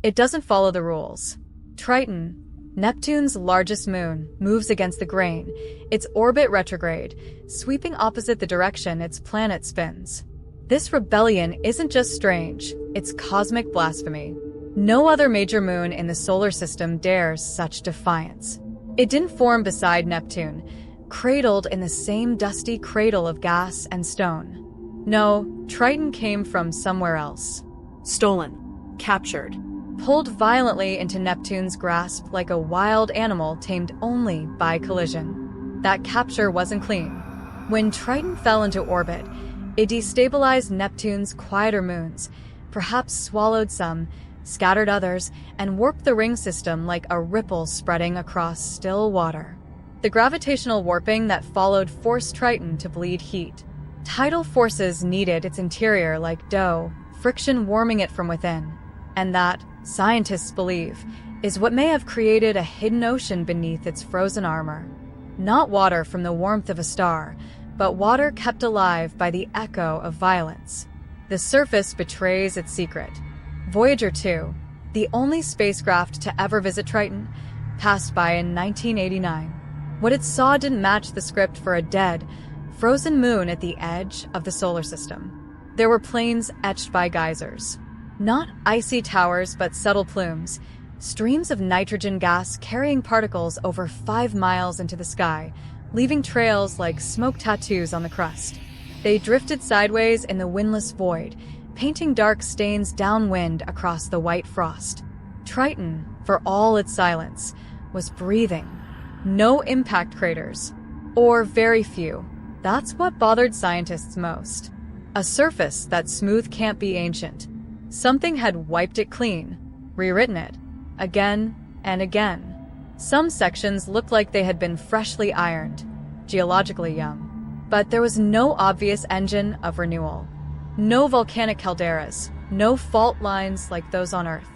It doesn't follow the rules. Triton, Neptune's largest moon, moves against the grain, its orbit retrograde, sweeping opposite the direction its planet spins. This rebellion isn't just strange, it's cosmic blasphemy. No other major moon in the solar system dares such defiance. It didn't form beside Neptune, cradled in the same dusty cradle of gas and stone. No, Triton came from somewhere else. Stolen. Captured. Pulled violently into Neptune's grasp like a wild animal tamed only by collision. That capture wasn't clean. When Triton fell into orbit, it destabilized Neptune's quieter moons, perhaps swallowed some, scattered others, and warped the ring system like a ripple spreading across still water. The gravitational warping that followed forced Triton to bleed heat. Tidal forces kneaded its interior like dough, friction warming it from within. And that, scientists believe, is what may have created a hidden ocean beneath its frozen armor. Not water from the warmth of a star, but water kept alive by the echo of violence. The surface betrays its secret. Voyager 2, the only spacecraft to ever visit Triton, passed by in 1989. What it saw didn't match the script for a dead, frozen moon at the edge of the solar system. There were plains etched by geysers. Not icy towers, but subtle plumes, streams of nitrogen gas carrying particles over 5 miles into the sky, leaving trails like smoke tattoos on the crust. They drifted sideways in the windless void, painting dark stains downwind across the white frost. Triton, for all its silence, was breathing. No impact craters, or very few. That's what bothered scientists most. A surface that smooth can't be ancient. Something had wiped it clean, rewritten it, again and again. Some sections looked like they had been freshly ironed, geologically young. But there was no obvious engine of renewal. No volcanic calderas, no fault lines like those on Earth.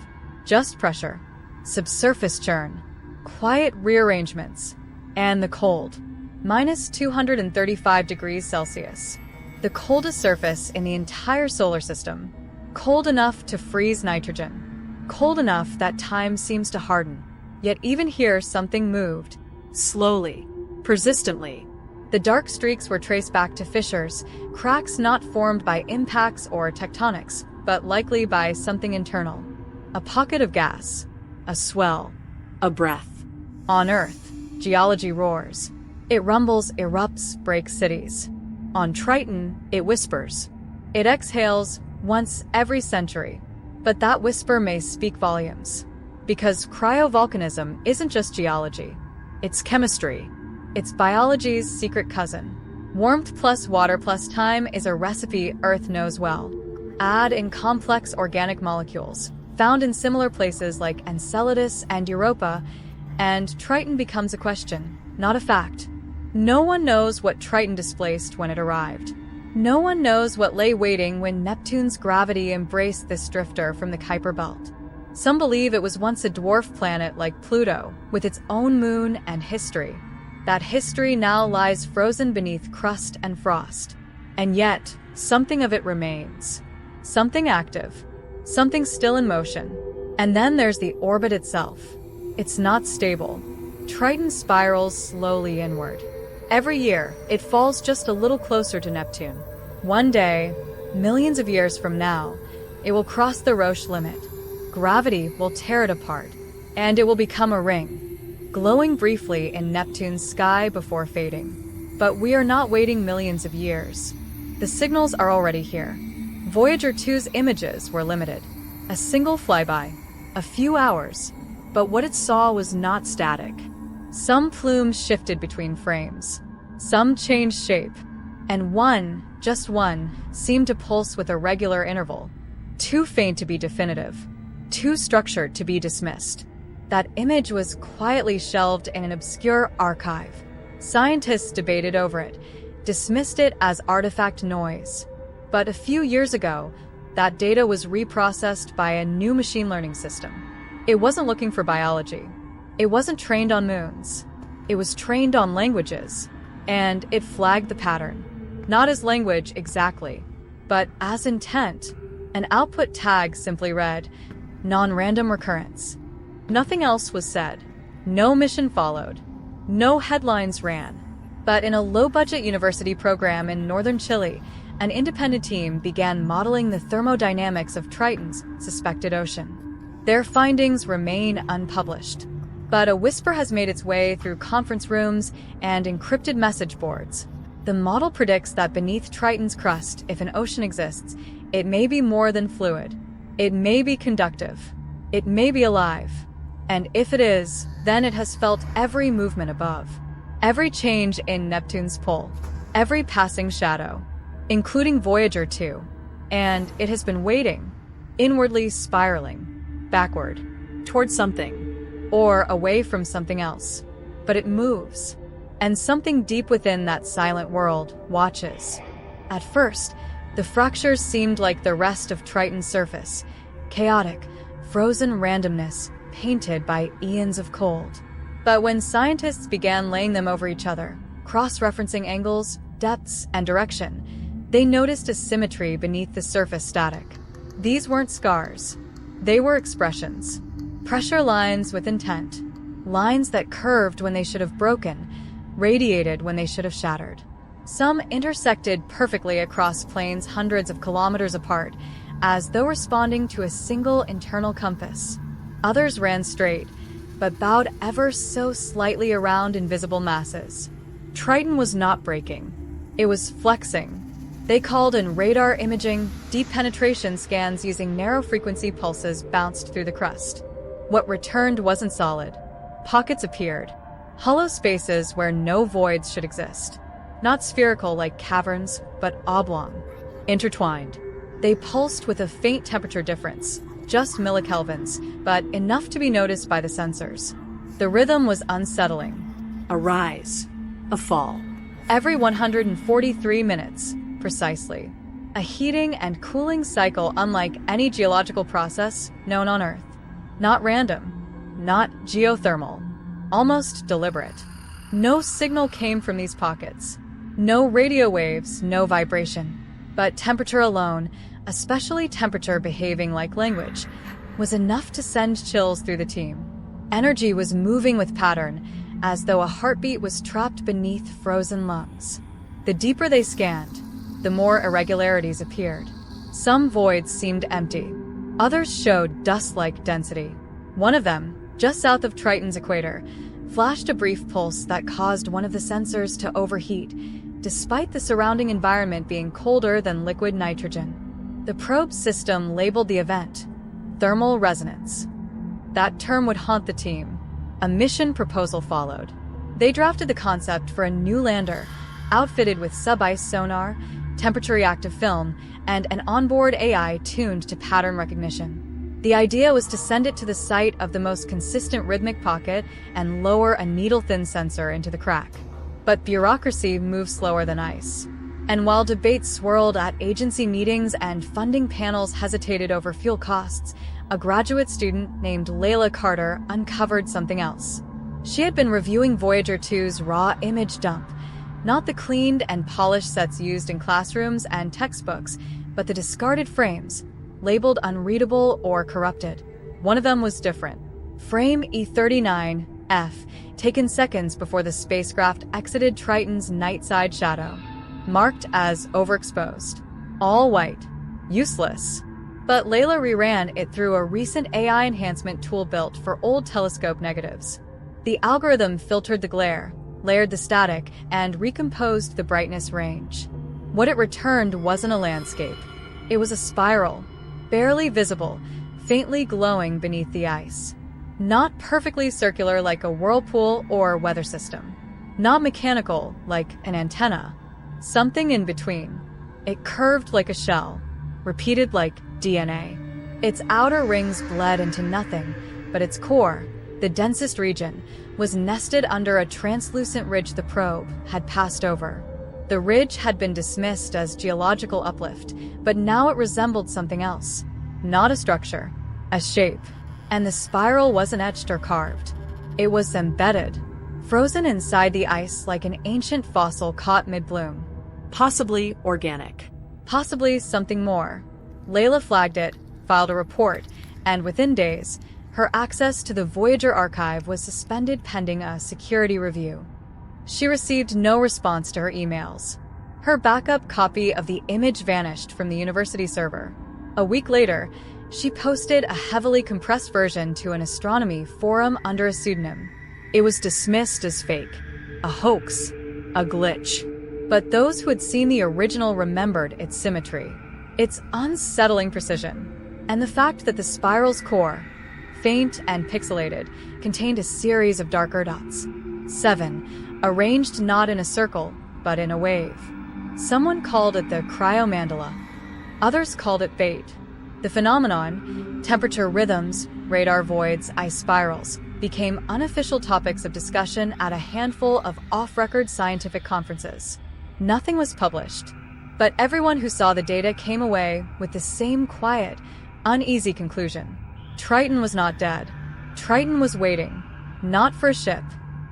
Just pressure, subsurface churn, quiet rearrangements, and the cold. Minus 235 degrees Celsius. The coldest surface in the entire solar system. Cold enough to freeze nitrogen. Cold enough that time seems to harden. Yet even here something moved. Slowly. Persistently. The dark streaks were traced back to fissures, cracks not formed by impacts or tectonics, but likely by something internal. A pocket of gas. A swell. A breath. On Earth, geology roars. It rumbles, erupts, breaks cities. On Triton, it whispers. It exhales once every century. But that whisper may speak volumes. Because cryovolcanism isn't just geology. It's chemistry. It's biology's secret cousin. Warmth plus water plus time is a recipe Earth knows well. Add in complex organic molecules, found in similar places like Enceladus and Europa, and Triton becomes a question, not a fact. No one knows what Triton displaced when it arrived. No one knows what lay waiting when Neptune's gravity embraced this drifter from the Kuiper Belt. Some believe it was once a dwarf planet like Pluto, with its own moon and history. That history now lies frozen beneath crust and frost. And yet, something of it remains. Something active. Something still in motion. And then there's the orbit itself. It's not stable. Triton spirals slowly inward. Every year, it falls just a little closer to Neptune. One day, millions of years from now, it will cross the Roche limit. Gravity will tear it apart, and it will become a ring, glowing briefly in Neptune's sky before fading. But we are not waiting millions of years. The signals are already here. Voyager 2's images were limited. A single flyby, a few hours. But what it saw was not static. Some plumes shifted between frames. Some changed shape. And one, just one, seemed to pulse with a regular interval. Too faint to be definitive. Too structured to be dismissed. That image was quietly shelved in an obscure archive. Scientists debated over it, dismissed it as artifact noise. But a few years ago, that data was reprocessed by a new machine learning system. It wasn't looking for biology. It wasn't trained on moons. It was trained on languages. And it flagged the pattern. Not as language exactly, but as intent. An output tag simply read, Non-random recurrence. Nothing else was said. No mission followed. No headlines ran. But in a low-budget university program in northern Chile, an independent team began modeling the thermodynamics of Triton's suspected ocean. Their findings remain unpublished. But a whisper has made its way through conference rooms and encrypted message boards. The model predicts that beneath Triton's crust, if an ocean exists, it may be more than fluid. It may be conductive. It may be alive. And if it is, then it has felt every movement above. Every change in Neptune's pull. Every passing shadow. Including Voyager 2. And it has been waiting, inwardly spiraling, backward, Towards something. or away from something else. But it moves. And something deep within that silent world watches. At first, the fractures seemed like the rest of Triton's surface. Chaotic, frozen randomness, painted by eons of cold. But when scientists began laying them over each other, cross-referencing angles, depths, and direction, they noticed a symmetry beneath the surface static. These weren't scars. They were expressions. Pressure lines with intent. Lines that curved when they should have broken, radiated when they should have shattered. Some intersected perfectly across planes hundreds of kilometers apart, as though responding to a single internal compass. Others ran straight, but bowed ever so slightly around invisible masses. Triton was not breaking. It was flexing. They called in radar imaging, deep penetration scans using narrow-frequency pulses bounced through the crust. What returned wasn't solid. Pockets appeared. Hollow spaces where no voids should exist. Not spherical like caverns, but oblong. Intertwined. They pulsed with a faint temperature difference, just millikelvins, but enough to be noticed by the sensors. The rhythm was unsettling. A rise. A fall. Every 143 minutes, precisely. A heating and cooling cycle unlike any geological process known on Earth. Not random. Not geothermal. Almost deliberate. No signal came from these pockets. No radio waves, no vibration. But temperature alone, especially temperature behaving like language, was enough to send chills through the team. Energy was moving with pattern, as though a heartbeat was trapped beneath frozen lungs. The deeper they scanned, the more irregularities appeared. Some voids seemed empty. Others showed dust-like density. One of them, just south of Triton's equator, flashed a brief pulse that caused one of the sensors to overheat, despite the surrounding environment being colder than liquid nitrogen. The probe system labeled the event thermal resonance. That term would haunt the team. A mission proposal followed. They drafted the concept for a new lander, outfitted with sub-ice sonar, temperature-reactive film, and an onboard AI tuned to pattern recognition. The idea was to send it to the site of the most consistent rhythmic pocket and lower a needle-thin sensor into the crack. But bureaucracy moves slower than ice. And while debates swirled at agency meetings and funding panels hesitated over fuel costs, a graduate student named Layla Carter uncovered something else. She had been reviewing Voyager 2's raw image dump, not the cleaned and polished sets used in classrooms and textbooks, but the discarded frames, labeled unreadable or corrupted. One of them was different. Frame E39F, taken seconds before the spacecraft exited Triton's night-side shadow. Marked as overexposed. All white. Useless. But Layla reran it through a recent AI enhancement tool built for old telescope negatives. The algorithm filtered the glare, layered the static, and recomposed the brightness range. What it returned wasn't a landscape. It was a spiral, barely visible, faintly glowing beneath the ice. Not perfectly circular like a whirlpool or weather system. Not mechanical like an antenna. Something in between. It curved like a shell, repeated like DNA. Its outer rings bled into nothing, but its core, the densest region, was nested under a translucent ridge the probe had passed over. The ridge had been dismissed as geological uplift, but now it resembled something else. Not a structure, a shape. And the spiral wasn't etched or carved. It was embedded, frozen inside the ice like an ancient fossil caught mid-bloom. Possibly organic. Possibly something more. Layla flagged it, filed a report, And within days, her access to the Voyager archive was suspended pending a security review. She received no response to her emails. Her backup copy of the image vanished from the university server. A week later, she posted a heavily compressed version to an astronomy forum under a pseudonym. It was dismissed as fake, a hoax, a glitch. But those who had seen the original remembered its symmetry, its unsettling precision, and the fact that the spiral's core, faint and pixelated, contained a series of darker dots. 7. Arranged not in a circle, but in a wave. Someone called it the cryomandala. Others called it fate. The phenomenon, temperature rhythms, radar voids, ice spirals, became unofficial topics of discussion at a handful of off-record scientific conferences. Nothing was published, but everyone who saw the data came away with the same quiet, uneasy conclusion. Triton was not dead. Triton was waiting, not for a ship,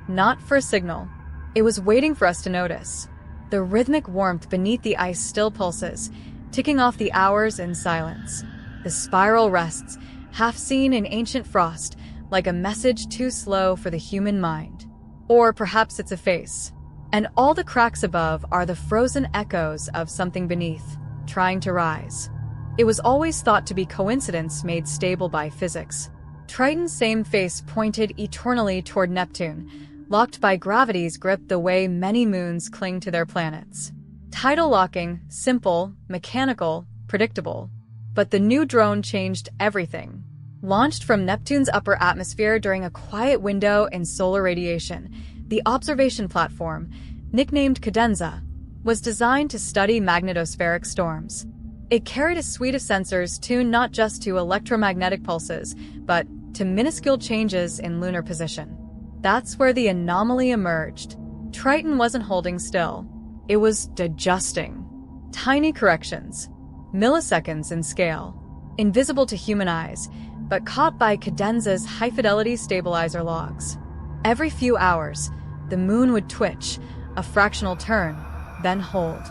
not for a signal. It was waiting for us to notice. The rhythmic warmth beneath the ice still pulses, ticking off the hours in silence. The spiral rests, half seen in ancient frost, like a message too slow for the human mind. Or perhaps it's a face. And all the cracks above are the frozen echoes of something beneath, trying to rise. It was always thought to be coincidence made stable by physics. Triton's same face pointed eternally toward Neptune, locked by gravity's grip the way many moons cling to their planets. Tidal locking, simple, mechanical, predictable. But the new drone changed everything. Launched from Neptune's upper atmosphere during a quiet window in solar radiation, the observation platform, nicknamed Cadenza, was designed to study magnetospheric storms. It carried a suite of sensors tuned not just to electromagnetic pulses, but to minuscule changes in lunar position. That's where the anomaly emerged. Triton wasn't holding still. It was adjusting. Tiny corrections, milliseconds in scale, invisible to human eyes, but caught by Cadenza's high-fidelity stabilizer logs. Every few hours, the moon would twitch, a fractional turn, then hold.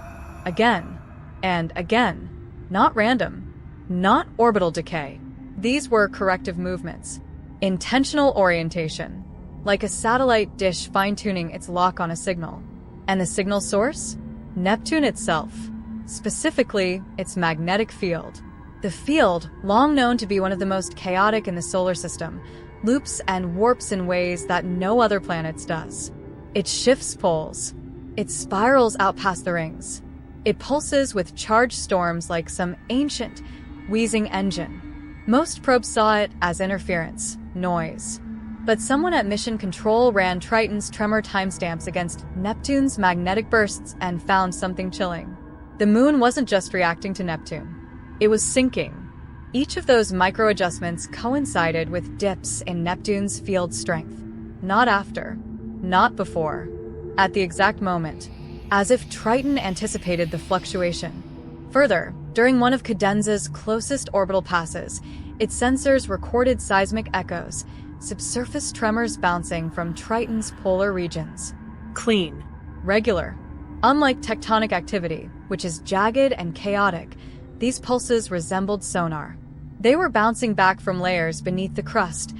Again, and again. Not random, not orbital decay. These were corrective movements. Intentional orientation, like a satellite dish fine-tuning its lock on a signal. And the signal source? Neptune itself, specifically its magnetic field. The field, long known to be one of the most chaotic in the solar system, loops and warps in ways that no other planet does. It shifts poles. It spirals out past the rings. It pulses with charged storms like some ancient, wheezing engine. Most probes saw it as interference, noise. But someone at Mission Control ran Triton's tremor timestamps against Neptune's magnetic bursts and found something chilling. The moon wasn't just reacting to Neptune. It was sinking. Each of those micro-adjustments coincided with dips in Neptune's field strength. Not after. Not before. At the exact moment. As if Triton anticipated the fluctuation. Further, during one of Cadenza's closest orbital passes, its sensors recorded seismic echoes, subsurface tremors bouncing from Triton's polar regions. Clean. Regular. Unlike tectonic activity, which is jagged and chaotic, these pulses resembled sonar. They were bouncing back from layers beneath the crust,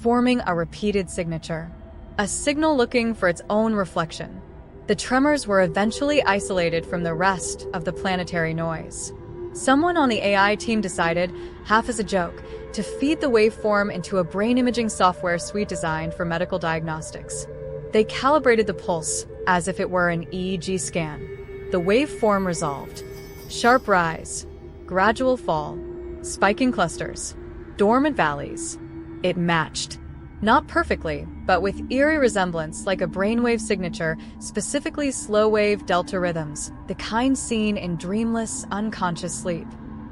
forming a repeated signature. A signal looking for its own reflection. The tremors were eventually isolated from the rest of the planetary noise. Someone on the AI team decided, half as a joke, to feed the waveform into a brain imaging software suite designed for medical diagnostics. They calibrated the pulse as if it were an EEG scan. The waveform resolved. Sharp rise, gradual fall, spiking clusters, dormant valleys. It matched. Not perfectly, but with eerie resemblance like a brainwave signature, specifically slow-wave delta rhythms, the kind seen in dreamless, unconscious sleep.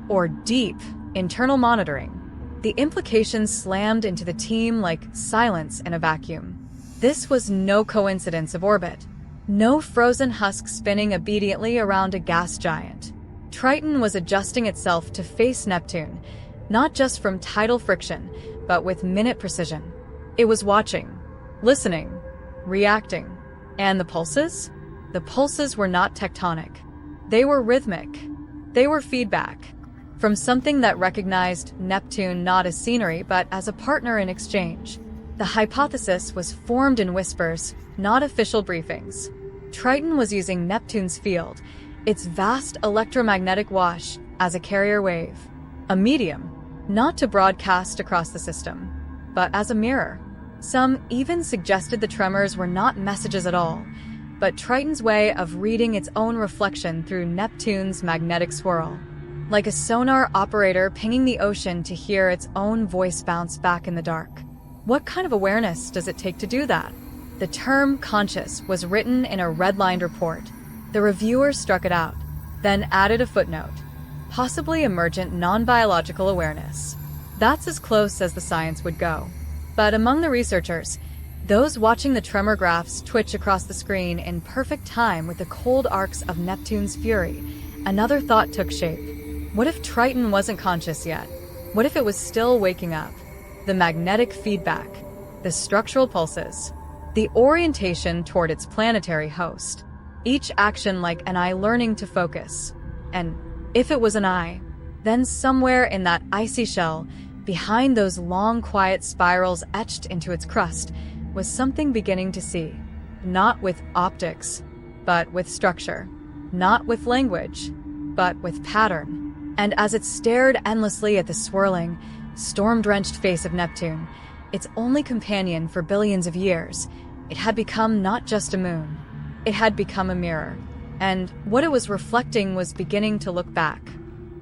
Or deep, internal monitoring. The implications slammed into the team like silence in a vacuum. This was no coincidence of orbit. No frozen husk spinning obediently around a gas giant. Triton was adjusting itself to face Neptune, not just from tidal friction, but with minute precision. It was watching, listening, reacting. And the pulses? The pulses were not tectonic. They were rhythmic. They were feedback. from something that recognized Neptune not as scenery but as a partner in exchange. The hypothesis was formed in whispers, not official briefings. Triton was using Neptune's field, its vast electromagnetic wash, as a carrier wave, a medium, not to broadcast across the system, but as a mirror. Some even suggested the tremors were not messages at all, but Triton's way of reading its own reflection through Neptune's magnetic swirl, like a sonar operator pinging the ocean to hear its own voice bounce back in the dark. What kind of awareness does it take to do that? The term conscious was written in a red-lined report. The reviewer struck it out, then added a footnote. Possibly emergent non-biological awareness. That's as close as the science would go. But among the researchers, those watching the tremor graphs twitch across the screen in perfect time with the cold arcs of Neptune's fury, another thought took shape. What if Triton wasn't conscious yet? What if it was still waking up? The magnetic feedback, the structural pulses, the orientation toward its planetary host, each action like an eye learning to focus. And if it was an eye, then somewhere in that icy shell, behind those long quiet spirals etched into its crust, was something beginning to see. Not with optics, but with structure. Not with language, but with pattern. And as it stared endlessly at the swirling, storm-drenched face of Neptune, its only companion for billions of years, it had become not just a moon. It had become a mirror. And what it was reflecting was beginning to look back.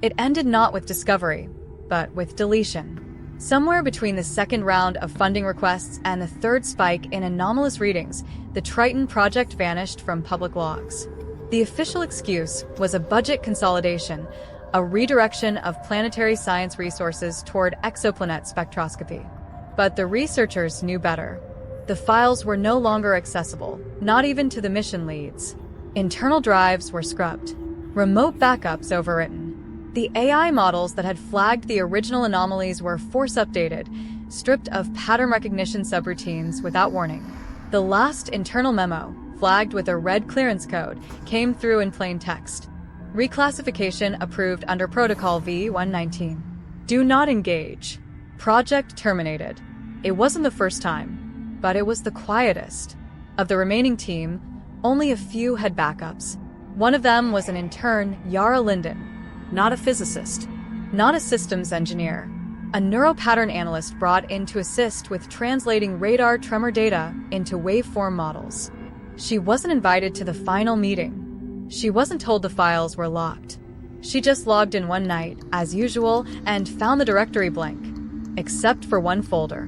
It ended not with discovery, but with deletion. Somewhere between the second round of funding requests and the third spike in anomalous readings, the Triton project vanished from public logs. The official excuse was a budget consolidation, a redirection of planetary science resources toward exoplanet spectroscopy. But the researchers knew better. The files were no longer accessible, not even to the mission leads. Internal drives were scrubbed. Remote backups overwritten. The AI models that had flagged the original anomalies were force-updated, stripped of pattern recognition subroutines without warning. The last internal memo, flagged with a red clearance code, came through in plain text. Reclassification approved under Protocol V119. Do not engage. Project terminated. It wasn't the first time, but it was the quietest. Of the remaining team, only a few had backups. One of them was an intern, Yara Linden. Not a physicist. Not a systems engineer. A neuropattern analyst brought in to assist with translating radar tremor data into waveform models. She wasn't invited to the final meeting. She wasn't told the files were locked. She just logged in one night, as usual, and found the directory blank. Except for one folder.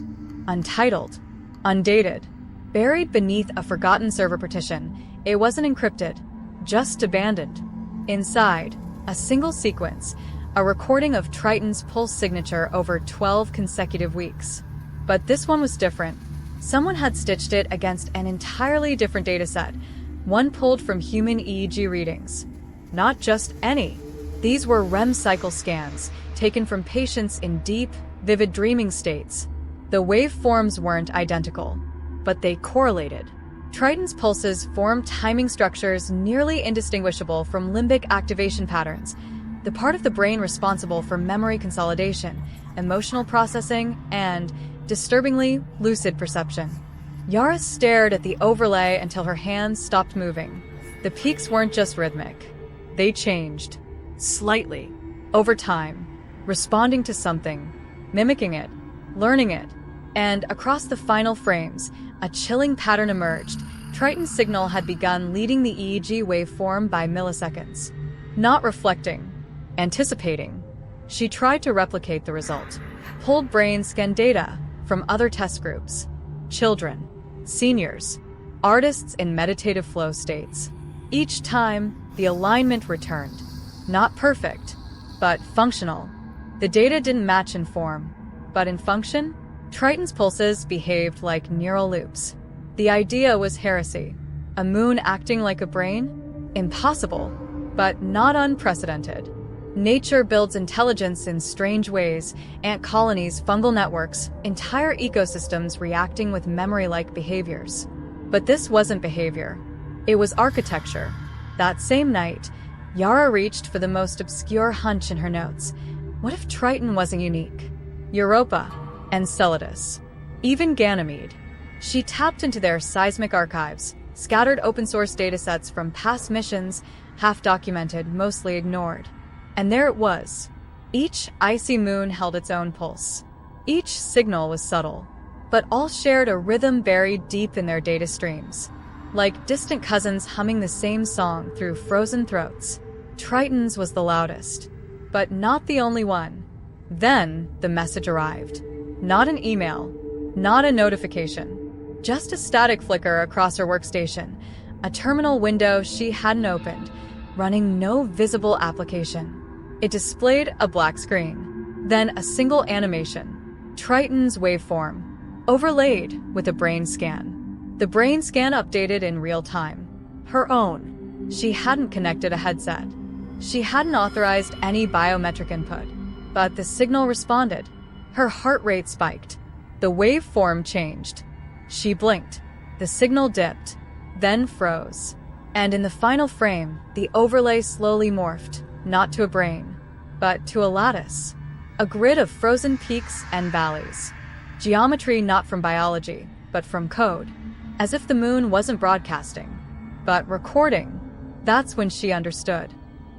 Untitled. Undated. Buried beneath a forgotten server partition. It wasn't encrypted. Just abandoned. Inside, a single sequence, a recording of Triton's pulse signature over 12 consecutive weeks. But this one was different. Someone had stitched it against an entirely different dataset, one pulled from human EEG readings. Not just any. These were REM cycle scans, taken from patients in deep, vivid dreaming states. The waveforms weren't identical, but they correlated. Triton's pulses formed timing structures nearly indistinguishable from limbic activation patterns, the part of the brain responsible for memory consolidation, emotional processing, and, disturbingly, lucid perception. Yara stared at the overlay until her hands stopped moving. The peaks weren't just rhythmic. They changed. Slightly. Over time. Responding to something. Mimicking it. Learning it. And across the final frames, a chilling pattern emerged. Triton's signal had begun leading the EEG waveform by milliseconds. Not reflecting. Anticipating. She tried to replicate the result. Pulled brain scan data from other test groups. Children. Seniors. Artists in meditative flow states. Each time, the alignment returned. Not perfect, but functional. The data didn't match in form, but in function, Triton's pulses behaved like neural loops. The idea was heresy. A moon acting like a brain? Impossible, but not unprecedented. Nature builds intelligence in strange ways, ant colonies, fungal networks, entire ecosystems reacting with memory-like behaviors. But this wasn't behavior. It was architecture. That same night, Yara reached for the most obscure hunch in her notes, What if Triton wasn't unique? Europa, Enceladus, even Ganymede. She tapped into their seismic archives, scattered open-source datasets from past missions, half-documented, mostly ignored. And there it was. Each icy moon held its own pulse. Each signal was subtle, but all shared a rhythm buried deep in their data streams. Like distant cousins humming the same song through frozen throats. Triton's was the loudest, but not the only one. Then the message arrived. Not an email, not a notification, just a static flicker across her workstation, a terminal window she hadn't opened, running no visible application. It displayed a black screen, then a single animation, Triton's waveform, overlaid with a brain scan. The brain scan updated in real time. Her own. She hadn't connected a headset. She hadn't authorized any biometric input, but the signal responded. Her heart rate spiked. The waveform changed. She blinked. The signal dipped, then froze. And in the final frame, the overlay slowly morphed, not to a brain, but to a lattice. A grid of frozen peaks and valleys. Geometry not from biology, but from code. As if the moon wasn't broadcasting, but recording. That's when she understood.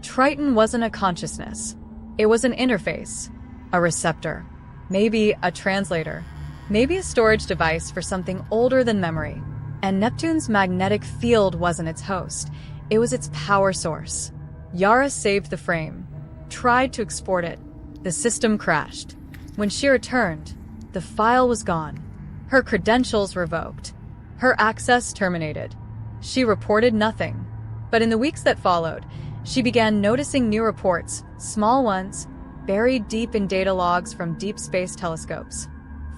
Triton wasn't a consciousness. It was an interface, a receptor, maybe a translator, maybe a storage device for something older than memory. And Neptune's magnetic field wasn't its host. It was its power source. Yara saved the frame, tried to export it. The system crashed. When she returned, the file was gone. Her credentials revoked. Her access terminated. She reported nothing. But in the weeks that followed, she began noticing new reports, small ones, buried deep in data logs from deep space telescopes.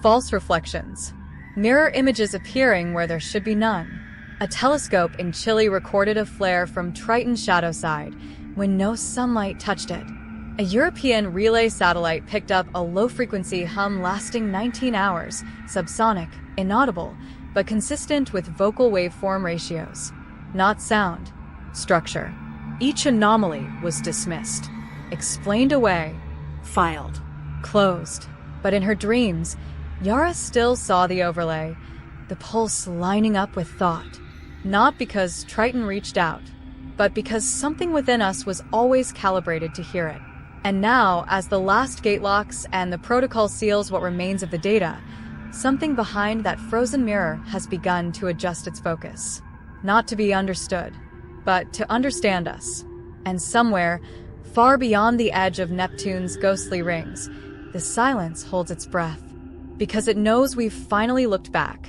False reflections. Mirror images appearing where there should be none. A telescope in Chile recorded a flare from Triton's shadow side when no sunlight touched it. A European relay satellite picked up a low-frequency hum lasting 19 hours, subsonic, inaudible, but consistent with vocal waveform ratios. Not sound, structure. Each anomaly was dismissed, explained away, Filed. closed. But in her dreams, Yara still saw the overlay, the pulse lining up with thought. Not because Triton reached out, but because something within us was always calibrated to hear it. And now, as the last gate locks and the protocol seals what remains of the data, something behind that frozen mirror has begun to adjust its focus. Not to be understood, but to understand us. And somewhere, far beyond the edge of Neptune's ghostly rings, the silence holds its breath. Because it knows we've finally looked back,